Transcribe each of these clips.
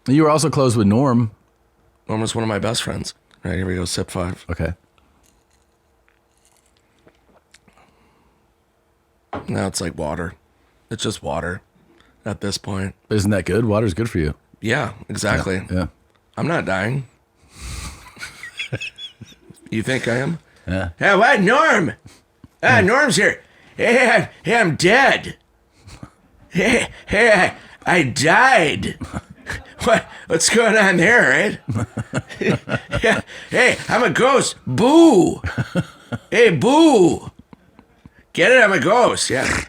You were also close with Norm. Norm was one of my best friends. Right, here we go, sip 5. Okay. Now it's like water. It's just water at this point. Isn't that good? Water's good for you. Yeah, exactly. Yeah. I'm not dying. You think I am? Yeah. Hey, what? Norm! Norm's here. Hey, I'm dead. Hey, I died. What's going on there, right? Hey, I'm a ghost. Boo! Hey, boo! Get it? I'm a ghost. Yeah.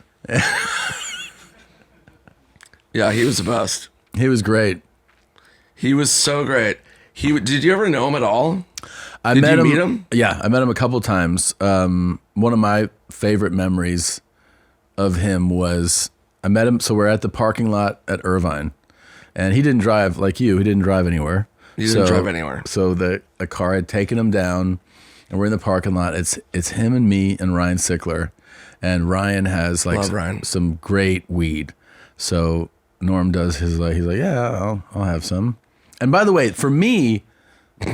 Yeah, he was the best. He was great. He was so great. Did you ever know him at all? Did you meet him? Yeah, I met him a couple times. One of my favorite memories of him was I met him. So we're at the parking lot at Irvine, and he didn't drive like you. He didn't drive anywhere. He didn't drive anywhere. So the car had taken him down, and we're in the parking lot. It's him and me and Ryan Sickler, and Ryan has like some great weed. So Norm does his he's like, yeah, I'll have some. And by the way, for me,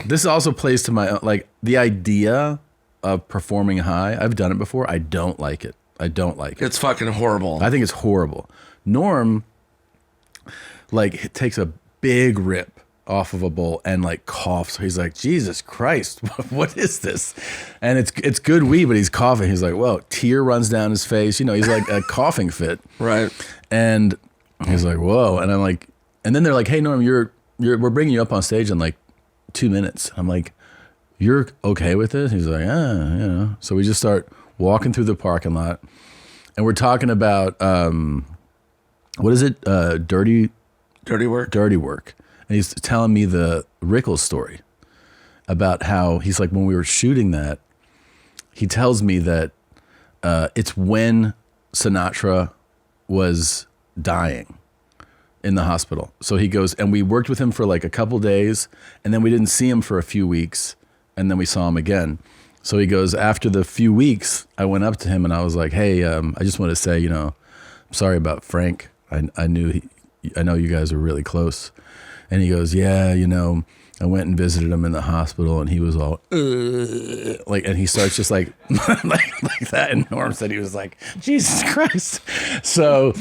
this also plays to my the idea of performing high. I've done it before. I don't like it. It's fucking horrible. I think it's horrible. Norm takes a big rip off of a bowl and coughs. He's like, Jesus Christ, what is this? And it's good weed, but he's coughing. He's like, whoa, tear runs down his face. He's like a coughing fit. Right. And he's like, whoa. And I'm like, and then they're like, hey Norm, we're bringing you up on stage in 2 minutes. I'm like, you're okay with this? He's like, So we just start walking through the parking lot, and we're talking about what is it? Dirty work. And he's telling me the Rickles story about how he's like, when we were shooting that, he tells me that it's when Sinatra was dying in the hospital. So he goes, and we worked with him for a couple days, and then we didn't see him for a few weeks, and then we saw him again. So he goes, after the few weeks, I went up to him and I was like, hey, I just want to say, I'm sorry about Frank. I know you guys are really close. And he goes, yeah, I went and visited him in the hospital, and he was all and he starts just like that. And Norm said he was like, Jesus Christ. So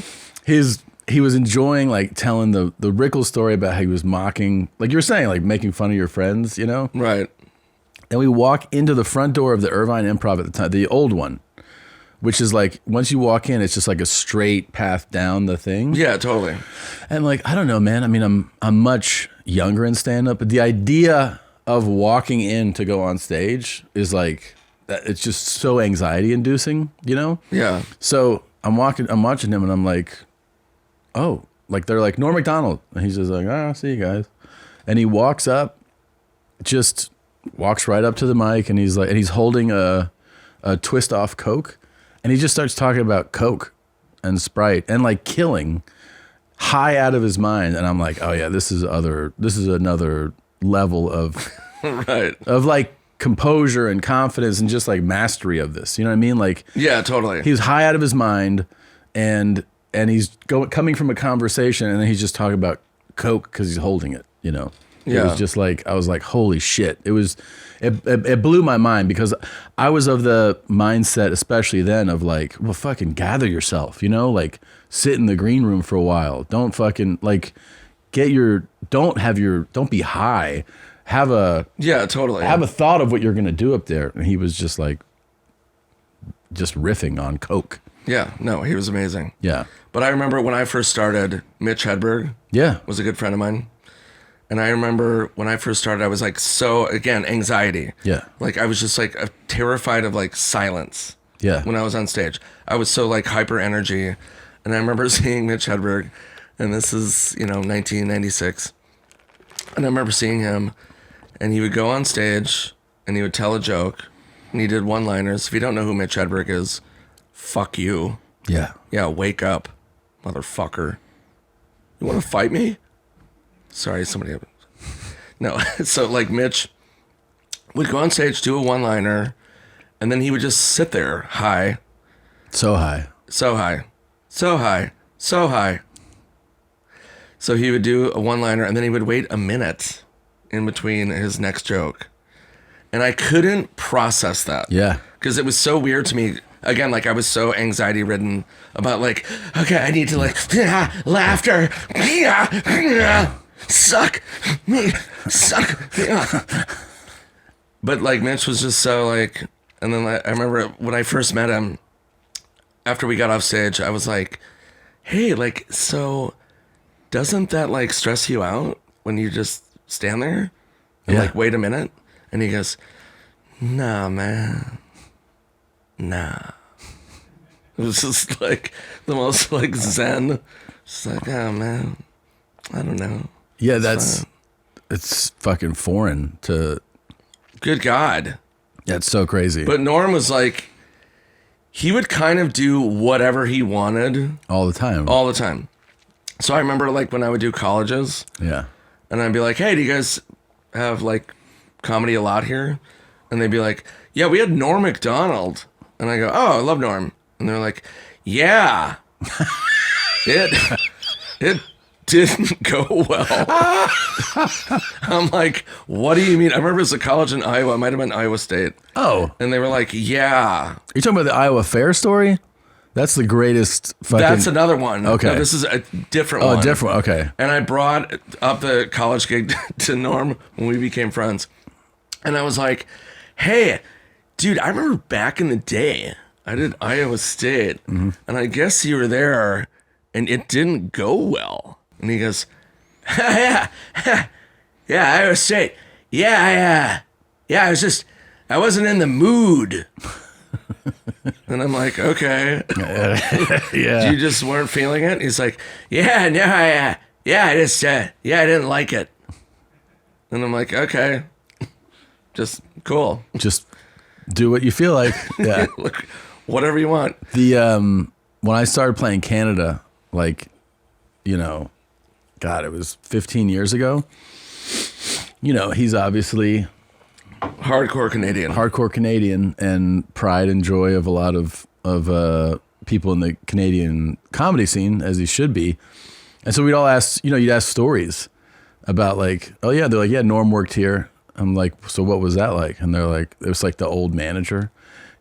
he was enjoying telling the Rickles story about how he was mocking, like you were saying, making fun of your friends, Right. And we walk into the front door of the Irvine Improv at the time, the old one, which is once you walk in, it's just a straight path down the thing. Yeah, totally. And I don't know, man. I mean, I'm much younger in stand-up, but the idea of walking in to go on stage is it's just so anxiety inducing, Yeah. So I'm watching him, and I'm like, oh, they're like, Norm Macdonald. And he's just like, I'll see you guys. And he walks right up to the mic, and he's holding a twist off Coke, and he just starts talking about Coke and Sprite and killing high out of his mind. And I'm like, oh yeah, this is another level of right. Of composure and confidence and just mastery of this. You know what I mean? Yeah, totally. He was high out of his mind, and he's coming from a conversation, and then he's just talking about Coke because he's holding it, Yeah. It was just I was like, holy shit. It blew my mind, because I was of the mindset, especially then, of well, fucking gather yourself, sit in the green room for a while. Don't fucking don't be high. Yeah, totally. Have a thought of what you're going to do up there. And he was just just riffing on Coke. Yeah, no, he was amazing. Yeah. But I remember when I first started, Mitch Hedberg was a good friend of mine. And I remember when I first started, I was so, again, anxiety. Yeah. I was just terrified of silence. Yeah. When I was on stage, I was so hyper energy. And I remember seeing Mitch Hedberg, and this is, 1996. And I remember seeing him, and he would go on stage and he would tell a joke, and he did one-liners. If you don't know who Mitch Hedberg is, fuck you. Yeah. Yeah, wake up, motherfucker. You want to fight me? Sorry, somebody. No, so Mitch would go on stage, do a one-liner, and then he would just sit there high. So high. So high. So high. So high. So he would do a one-liner, and then he would wait a minute in between his next joke. And I couldn't process that. Yeah. Because it was so weird to me. Again, like I was so anxiety-ridden about like, okay, I need to like, laughter, suck me, suck me. But like Mitch was just so like, and then I remember when I first met him, after we got off stage, I was like, hey, like, so doesn't that like stress you out when you just stand there and like wait a minute? And he goes, nah, man, nah. It was just like the most like zen. Just like, oh man, I don't know. Yeah, it's fucking foreign to. Good God. That's so crazy. But Norm was like, he would kind of do whatever he wanted. All the time. All the time. So I remember like when I would do colleges. Yeah. And I'd be like, hey, do you guys have like comedy a lot here? And they'd be like, yeah, we had Norm Macdonald. And I go, oh, I love Norm. And they're like, yeah. It didn't go well. I'm like, what do you mean? I remember it was a college in Iowa. It might have been Iowa State. Oh. And they were like, yeah. Are you talking about the Iowa Fair story? That's the greatest fucking... That's another one. Okay. No, this is a different one. Oh, different. Okay. And I brought up the college gig to Norm when we became friends. And I was like, hey, dude, I remember back in the day, I did Iowa State. Mm-hmm. And I guess you were there and it didn't go well. And he goes, yeah, Iowa State. Yeah, I wasn't in the mood. And I'm like, okay. Yeah. You just weren't feeling it? He's like, I didn't like it. And I'm like, okay. Just cool. Just do what you feel like. Yeah. Look, whatever you want. The when I started playing Canada, like, you know, God, it was 15 years ago. You know, he's obviously hardcore Canadian and pride and joy of a lot of people in the Canadian comedy scene, as he should be. And so we'd all ask, you'd ask stories about like, oh yeah, they're like, yeah, Norm worked here. I'm like, so what was that like? And they're like, it was like the old manager.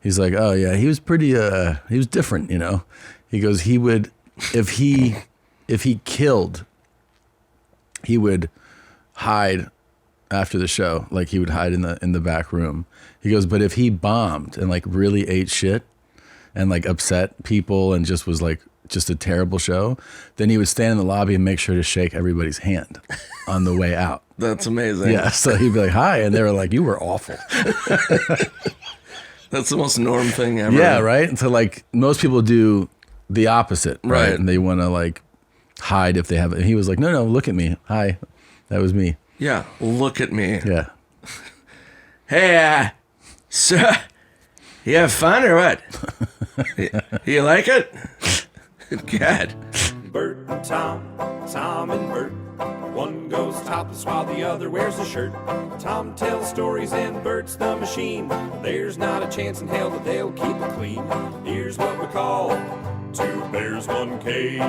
He's like, oh yeah, he was pretty, he was different, He goes, he would, if he killed, he would hide after the show. Like he would hide in the back room. He goes, but if he bombed and like really ate shit and like upset people and just was like just a terrible show, then he would stand in the lobby and make sure to shake everybody's hand on the way out. That's amazing. Yeah. So he'd be like, hi. And they were like, you were awful. That's the most Norm thing ever. Yeah. Right. And so like most people do the opposite. Right. Right. And they want to like hide if they have it. And he was like, no, look at me. Hi. That was me. Yeah. Look at me. Yeah. Hey, so you have fun or what? You like it? God. Bert and Tom, Tom and Bert. One goes topless while the other wears a shirt. Tom tells stories and Bert's the machine. There's not a chance in hell that they'll keep it clean. Here's what we call 2 bears, 1 cave.